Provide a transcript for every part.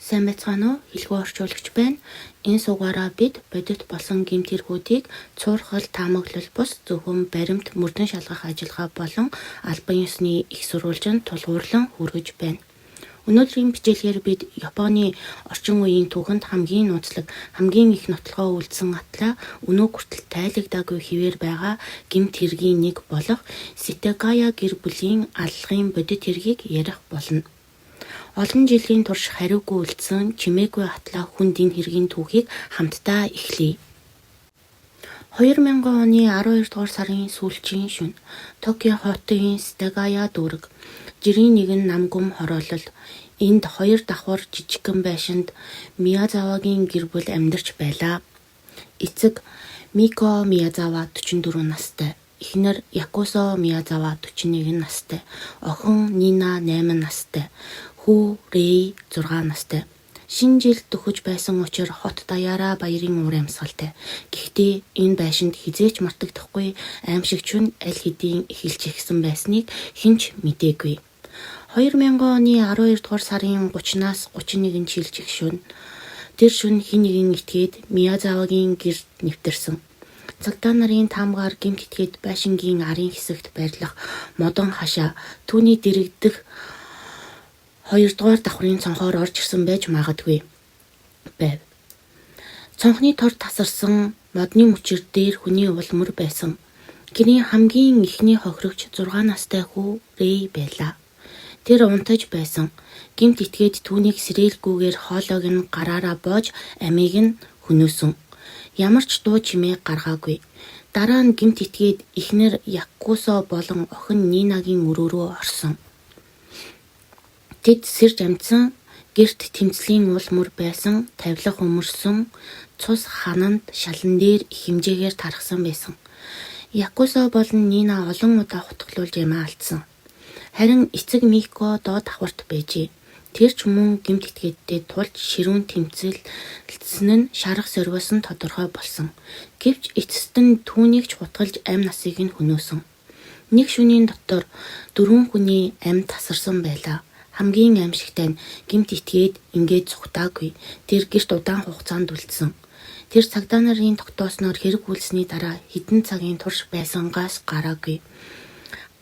Сайн байцгаана уу? Хэлгүй орчуулагч байна. Энэ сугаараа бид бодит болсон гэмт хэргүүдийг цуурхал, таамаглал бус зөвхөн баримт, мөрдөн шалгах ажиллагаа болон албан ёсны их сурвалжинд тулгуурлан хүргэж байна. Өнөөдрийн бичлэгээр бид Японы орчин үеийн түүхэнд хамгийн нууцлаг, хамгийн их нотлохоо үлдсэн атлаа өнөө хүртэл тайлагдаагүй хэвээр байгаа гэмт хэргийн нэг болох Ситагая гэр бүлийн аллагын бодит хэргийг ярих болно. Олон жилийн турш хариугүй үлдсэн чимээгүй атлаа хүнд энэ хэргийн түүхийг хамтдаа эхлэе. 2000 оны 12 дугаар сарын сүүлчийн шөнө Токио хотын Ситагая дүүрэг жирийн нэгэн намгүм хороолол энд 2 давхар жижигхэн байшинд Миязавагийн гэр бүл амьдарч байлаа. Эцэг Мико Миязава 44 настай, эхнэр Якусо Миязава 41 настай, охин Нина 8 настай, хүү Рэй 6 настай. Шинэ жилд төхөж байсан учраас хот даяараа баярын уур амьсгалтай. Гэхдээ энэ байшинд хизээч мартагдахгүй аимшигч нь аль хэдийн эхэлж ихсэн байсныг хинч мэдээгүй. 2000 оны 12 дугаар сарын 30-наас 31 жилжих шөнө. Тэр шөнө хин нэгэн этгээд Миязавагийн гэрт нэвтэрсэн. Цагдаа нарын таамгаар гэмт этгээд байшингийн арын хэсэгт байрлах модон хашаа түүний дэрэгдэх 2 дугаар давхрын цонхоор орж ирсэн байж магадгүй байв. Цонхны тор тасарсан модны мөчир дээр хүний улмөр байсан. Гэрийн хамгийн эхний хохирогч 6 настай хүү Рэй байлаа. Тэр унтаж байсан. Гэмт этгээд түүнийг сэрээлгүйгээр хоолойг нь гараараа боож амийг нь хөнөөсөн. Ямар ч дуу чимээ гаргаагүй. Дараа нь гэмт этгээд эхнэр Якусо болон охин Нинагийн өрөө рүү орсон. Тэд сэрж амжсан гэрт тэмцлийн уул мөр байсан, тавилах өмөрсөн, цус хананд шалан дээр их хэмжээгээр тархсан байсан. Якусо болон Нина олон удаа хутгалуулж ямаа алдсан. Харин эцэг Мико доод давхарт байжээ. Тэр ч мөн гэмт этгээдтэй тулж ширүүн тэмцэлсэн нь шарах сорвиос нь тодорхой болсон. Гэвч эцэст нь түүнийг ч хутгалж амь насыг нь хөнөөсөн. Нэг шөнийн дотор 4 хүний амь тасарсан байлаа. Хамгийн аимшигтай нь гэмт этгээд ингээд цугтаагүй. Тэр гэрт удаан хугацаанд үлдсэн. Тэр цагдаа нарын тогтоосноор хэрэг үйлсний дараа хэдэн цагийн турш байсангаас гараагүй.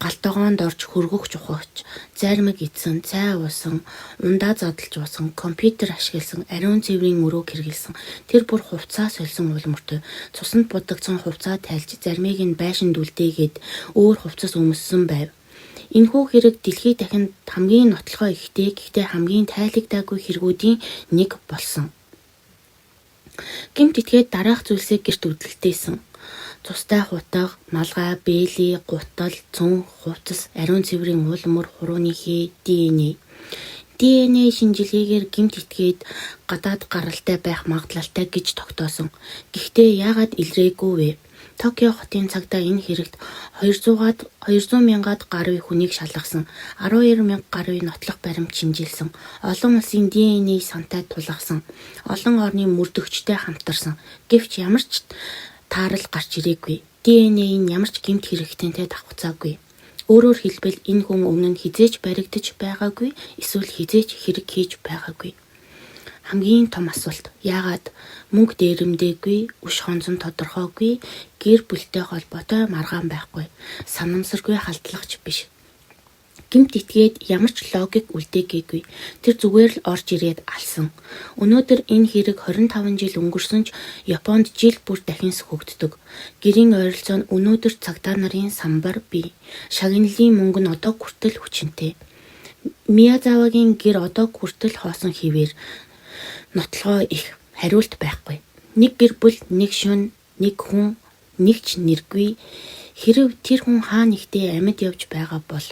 Галтогоонд орж хөргөх чухагч, зармаг идсэн, цай уусан, ундаа задлж уусан, компьютер ашигласан, ариун цэврийн мөрөөг хэрэгэлсэн. Тэр бүр хувцас сольсон улмөртөө цусанд будагдсан хувцас тайлж зармыг нь байшинд үлдээгээд өөр хувцас өмссөн байв. Энэхүү хэрэг дэлхий дахинд хамгийн нотлохоо ихтэй гэхдээ хамгийн тайлагдаагүй хэрэгүүдийн нэг болсон. Гэмт этгээд дараах зүйлсээ гэрт үдэлтэйсэн. Цустай хутга, малгай, бээли, гутал, цүн, хувцас, ариун цэврийн улмөр, хурууны хээ, ДНА. ДНА шинжилгээгээр гэмт этгээд гадаад гаралтай байх магадлалтай гэж тогтоосон. Гэхдээ яагаад илрээгүй вэ? Токио хотын цагдаа энэ хэрэгт 200 мянгаад гаруй хүнийг шалгасан, 12 мянга гаруй нотлох баримт шинжилсэн, олон улсын ДНА сантай тулгасан, олон орны мөрдөгчтэй хамтарсан. Гэвч ямар ч таарал гарч ирээгүй. ДНА нь ямар ч гэмт хэрэгтэнтэй давхцаагүй. Өөрөөр хэлбэл энэ хүн өмнө нь хизээч баригдаж байгаагүй, эсвэл хизээч хэрэг хийж байгаагүй. Хамгийн том асуулт. Яагаад мөнгө дээрэмдээгүй, үш хонцон тодорхойгүй, гэр бүлтэй холбоотой маргаан байхгүй, санамсаргүй халдлагч биш. Гэмт этгээд ямар ч логик үлдээгээгүй. Тэр зүгээр л орж ирээд алсан. Өнөөдөр энэ хэрэг 25 жил өнгөрсөн ч Японд жил бүр дахин сөхөгддөг. Гэрийн ойролцоо нь өнөөдөр цагдаа нарын самбар бий. Шагналын мөнгө нь одоо хүртэл хүчинтэй. Миязавагийн гэр одоо хүртэл хоосон хэвээр нотлохоо их, хариулт байхгүй. Нэг гэр бүл, нэг шөнө, нэг хүн, нэг ч нэргүй. Хэрв тэр хүн хаа нэгтээ амьд явж байгаа бол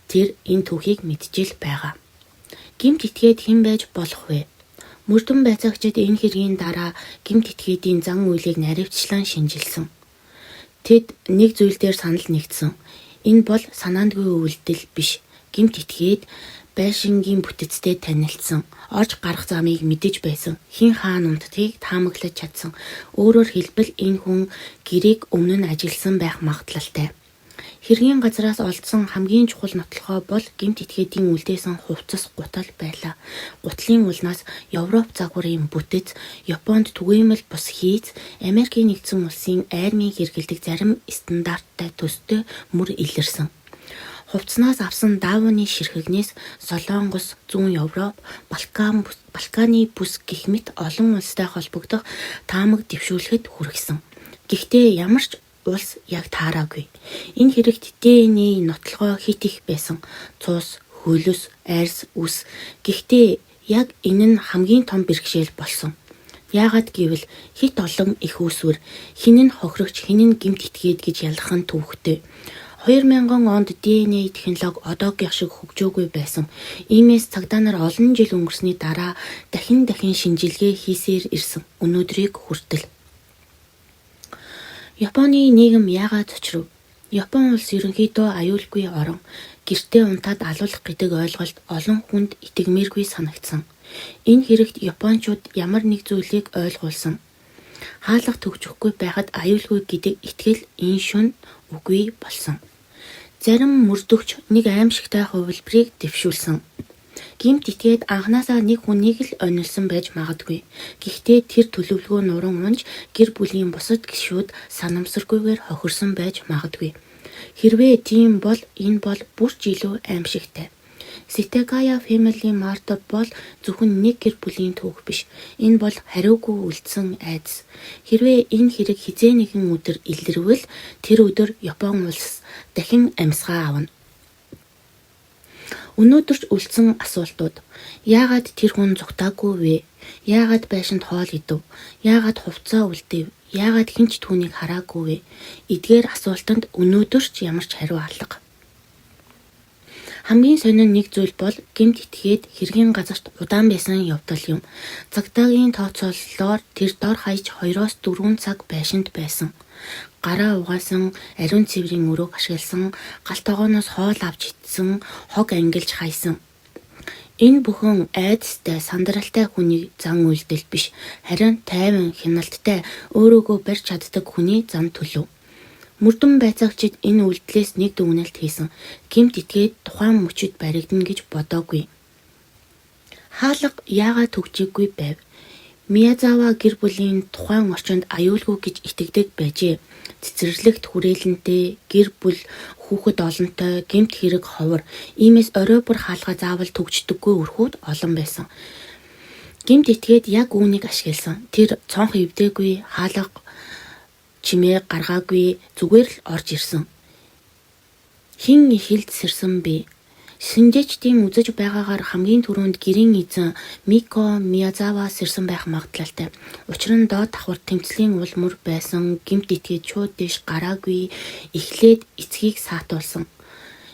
тэр энэ түүхийг мэдчихэл байгаа. Гэмт этгээд хэн байж болох вэ? Мөрдөн байцаагчид энэ хэргийн дараа гэмт этгээдийн зан үйлийг наривчлан шинжилсэн. Тэд нэг зүйл дээр санал нэгдсэн. Энэ бол санаандгүй үйлдэл биш. Гэмт этгээд байшингийн бүтэцтэй танилцсан, орж гарах замыг мэдэж байсан, хэн хаана унтдгийг таамаглаж чадсан. Өөрөөр хэлбэл энэ хүн гэрийг өмнө нь ажилласан байх магадлалтай. Хэргийн газраас олдсон хамгийн чухал нотлохоо бол гэмт этгээдийн үлдээсэн хувцас гутал байлаа. Гутлын улнаас Европ загварын бүтэц, Японд түгээмэл бус хийц, Америкийн нэгдсэн улсын армийн хэрэгэлдэг зарим стандарттай төстэй мөр илэрсэн. Хувцснаас авсан даавууны ширхэгнээс Солонгос, Зүүн Европ, Балканы бүс гэх мэт олон улстай холбогдох таамаг дэвшүүлэхэд хүргэсэн. Гэхдээ ямар ч улс яг таараагүй. Энэ хэрэгт ДНА нотлохоо хит их байсан. Цус, хөлөс, арьс, үс. Гэхдээ яг энэ нь хамгийн том бэрхшээл болсон. Яагаад гэвэл хит олон их үүсвэр хэн нь хохирогч хэн нь гэмт итгээд гэж ялах нь төвхтэй. 2000 онд ДНА технологи одоогийн шиг хөгжөөгүй байсан. Иймээс цагдаа нар олон жил өнгөрсний дараа дахин шинжилгээ хийсээр ирсэн. Өнөөдрийг хүртэл. Японы нийгэм яагаад цочров? Япон улс ерөнхийдөө аюулгүй орон, гэртээ унтаад алуулах гэдэг ойлголт олон хүнд итгэмээргүй санагдсан. Энэ хэрэгт японочууд ямар нэг зүйлийг ойлгуулсан. Хаалга төгжөхгүй байхад аюулгүй гэдэг итгэл энэ шөнө үгүй болсон. Зарим мөрдөгч нэг аимшигтай хувилбарыг дэвшүүлсэн. Гэмт итгээд анханасаа нэг хүнийг л онилсон байж магадгүй. Гэхдээ тэр төлөвлөгөө нуран унж гэр бүлийн бусад гишүүд санамсаргүйгээр хохирсон байж магадгүй. Хэрвээ тийм бол энэ бол бүрч илүү аимшигтай. Ситагая Family Murder бол зөвхөн нэг гэр бүлийн түүх биш. Энэ бол хариугүй үлдсэн айдас. Хэрвээ энэ хэрэг хизээ нэгэн өдөр илэрвэл тэр өдөр Япон улс дахин амьсгаа авна. Өнөөдөр үлдсэн асуултууд. Яагаад тэр хүн зүгтаагүй вэ? Яагаад байшинд хоол идэв? Яагаад хувцаа үлдээв? Яагаад хинч түүнийг хараагүй вэ? Эдгээр асуултанд өнөөдөр ч ямар ч хариу алга. Хамгийн сонин нэг зүйл бол гэмт итгээд хэргийн газарт удаан байсан явдал юм. Цагдаагийн тооцооллоор тэр дор хаяж 2-4 цаг байшинд байсан. Гараа угаасан, ариун цэврийн өрөөг ашигласан, галт тогооноос хоол авч идсэн, хог ангилж хайсан. Энэ бүхэн айдастай, сандралтай хүний зан үйлдэл биш, харин тайван, хяналттай, өөрөөгөө барьж чаддаг хүний зан төлөв. Мөрдөн байцаагчид энэ үйлдэлээс нэг дүгнэлт хийсэн. Гэмт итгээд тухайн мөчид баригдана гэж бодоогүй. Хаалга яагаад төгжиггүй байв? Миязава гэр бүлийн тухайн орчинд аюулгүй гэж итгэдэг байжээ. Цэцэрлэгт хүрээлэнтэй, гэр бүл, хүүхэд олонтой, гэмт хэрэг ховор. Иймээс орой бүр хаалга заавал төгждөггүй өрхүүд олон байсан. Гэмт итгээд яг үүнийг ашигласан. Тэр цонх эвдээгүй, хаалга чимээ гаргаагүй, зүгээр л орж ирсэн. Хин ихэлд сэрсэн бэ? Шинжээчдийн үзэж байгаагаар хамгийн түрүүнд гэрийн эзэн Мико Миязава сэрсэн байх магадлалтай. Учир нь доод давхар тэмцлийн улмөр байсан гэмт итгээд шууд дэш гараагүй, эхлээд эцгийг саатуулсан.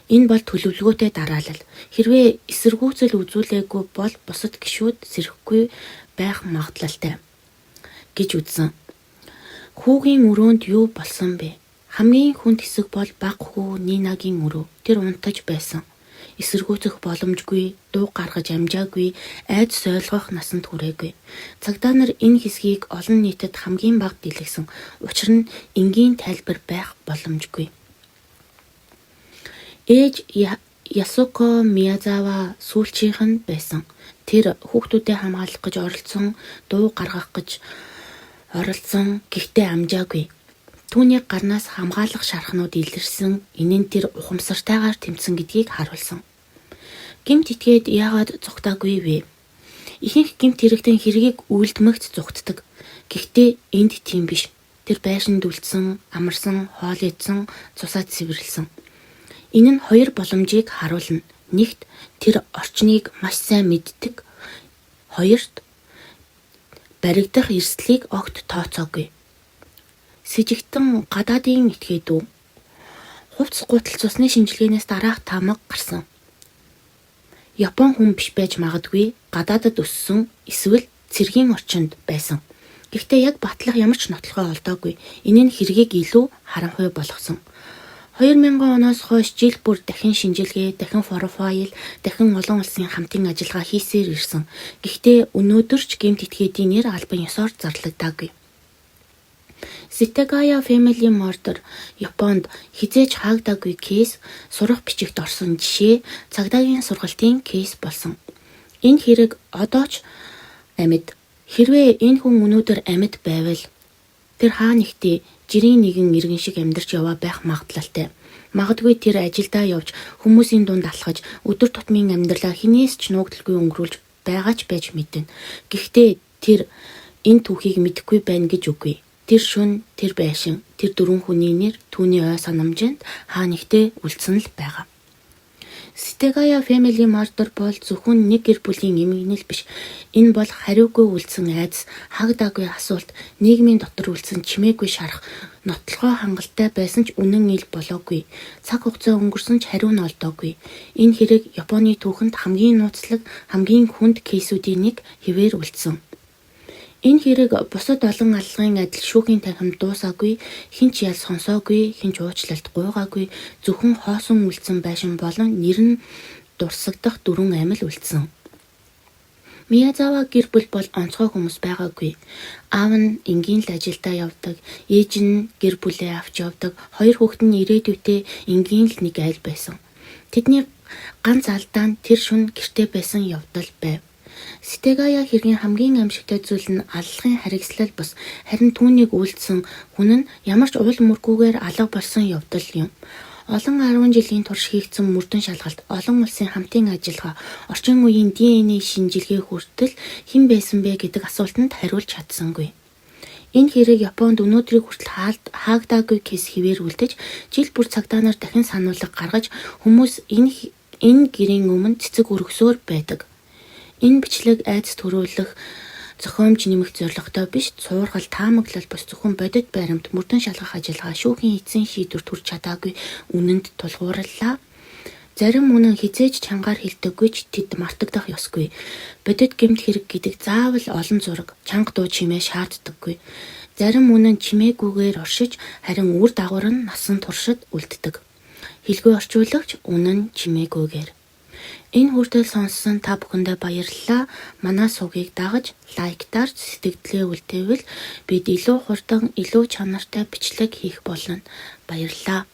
Энэ бол төлөвлөгөөтэй дараалал. Хэрвээ эсэргүүцэл үзүүлээгүй бол бусад гишүүд сэрэхгүй байх магадлалтай гэж үзсэн. Хүүгийн өрөөнд юу болсон бэ? Хамгийн хүнд хэсэг бол бага хүү Нинагийн өрөө. Тэр унтаж байсан. Эсэргүүцэх боломжгүй, дуу гаргаж амжаагүй, айдас ойлгох насанд хүрээгүй. Цагдаа нар энэ хэсгийг олон нийтэд хамгийн бага дэлгэсэн. Учир нь энгийн тайлбар байх боломжгүй. Ээж Ясуко Миязава сүүлчийнх нь байсан. Тэр хүүхдүүдэд хамгаалах гэж оролцсон, дуу гаргах гэж оролцсон, гэхдээ амжаагүй. Түүний гарнаас хамгаалах шархнууд илэрсэн, энэ нь тэр ухамсартайгаар тэмцсэн гэдгийг харуулсан. Гэмт итгээд яагаад зүгтаагүй вэ? Ихэнх гэмт хэрэгтэн хэргийг үйлдмэгт зүгтдэг. Гэхдээ энд тийм биш. Тэр байшинд үлдсэн, амарсан, хоол идсэн, цусаа цэвэрлсэн. Энэ нь хоёр боломжийг харуулна. Нэгт тэр орчныг маш сайн мэддэг. Хоёрт баригдах эрсдлийг огт тооцоогүй. Сэжигтэн гадаадын этгээдүү. Хувцс гутал цусны шинжилгээнээс дараах таамаг гарсан. Япон хүн биш байж магадгүй, гадаадад өссөн, эсвэл цэргийн орчинд байсан. Гэхдээ яг батлах ямар ч нотлохоо олдоогүй. Энэ нь хэргийг илүү харанхуй болгосон. 2000 оноос хойш жил бүр дахин шинжилгээ, дахин профайл, дахин олон улсын хамтын ажиллагаа хийсээр ирсэн. Гэхдээ өнөөдөр ч гэмт этгээдийн нэр албан ёсоор зарлагдаагүй. Ситагая Family Murder Японд хизээж хаагдаагүй кейс, сурах бичигт орсон жишээ, цагдаагийн сургалтын кейс болсон. Энэ хэрэг одоо ч амьд. Хэрвээ энэ хүн өнөөдөр амьд байвал тэр хаа нэгтээ жирийн нэгэн иргэн шиг амьдарч яваа байх магадлалтай. Магадгүй тэр ажилдаа явж хүмүүсийн дунд алхаж өдөр тутмын амьдралаа хинээс ч нуугдалгүй өнгөрүүлж байгаа ч байж мэднэ. Гэхдээ тэр энэ түүхийг мэдэхгүй байна гэж үгүй. Тэр шүн, тэр байшин, тэр дөрвөн хүний нэр түүний ой санамжинд хаа нэгтээ үлдсэн л байгаа. Ситагая Family Murder бол зөвхөн нэг гэр бүлийн эмгэнэл биш. Энэ бол хариугүй үлдсэн айдас, хагдаагүй асуулт, нийгмийн дотор үлдсэн чимээгүй шарах, нотлохоо хангалттай байсан ч үнэн ил болоогүй. Цаг хугацаа өнгөрсөн ч хариу нь олдоогүй. Энэ хэрэг Японы түүхэнд хамгийн нууцлаг, хамгийн хүнд кейсүүдийн нэг хэвээр үлдсэн. Энэ хэрэг бусад олон аллагын адил шүүхийн танхимд дуусаагүй, хинч ял сонсоогүй, хинч уучлалт гуйгаагүй, зөвхөн хоосон үлдсэн байшин болон нэр нь дурсагдах дөрвөн амил үлдсэн. Миязава гэр бүл бол онцгой хүмүүс байгаагүй. Аав нь энгийн л ажилдаа явдаг, ээж нь гэр бүлээ авч явдаг, хоёр хүүхэд нь ирээдүйдээ энгийн л нэг айл байсан. Тэдний ганц алдаа нь тэр шөнө гэртээ байсан явдал байв. Ситагая хэргийн хамгийн аимшигтай зүйл нь аллагын харгислал бус, харин түүнийг үйлдсэн хүн нь ямар ч уул мөргүүгээр алга болсон явдал юм. Олон 10 жилийн турш хийгдсэн мөрдөн шалгалт, олон улсын хамтын ажиллагаа, орчин үеийн ДНХ шинжилгээ хүртэл хэн байсан бэ гэдэг асуултанд хариулж чадсангүй. Энэ хэрэг Японд өнөөдрийг хүртэл хаагдаагүй кейс хэвээр үлдэж, жил бүр цагдаа нар дахин сануулга гаргаж хүмүүс энэ гэрийн өмнө цэцэг өргөсөөр байдаг. Энэ бичлэг айдас төрүүлэх, зохиомж нэмэх зорилготой биш, цуургал, таамаглал бус зөвхөн бодит баримт, мөрдөн шалгах ажиллагаа, шүүхийн эцсийн шийдвэр төрж чадаагүй үнэнд тулгуурлаа. Зарим үнэн хизээж чангаар хэлдэггүй ч тэд мартагдах ёсгүй. Бодит гэмт хэрэг гэдэг заавал олон зураг, чанга дуу чимээ шаарддаггүй. Зарим үнэн чимээгүйгээр оршиж, харин үр дагавар нь насан туршид үлддэг. Хэлгүй орчуулагч үнэн чимээгүйгээр. Энэ хүртэл сонссон та бүхэндээ баярлалаа. Манай сувгийг дагаж, лайктаар сэтгэлдээ үлдээвэл бид илүү хурдан, илүү чанартай бичлэг хийх болно. Баярлалаа.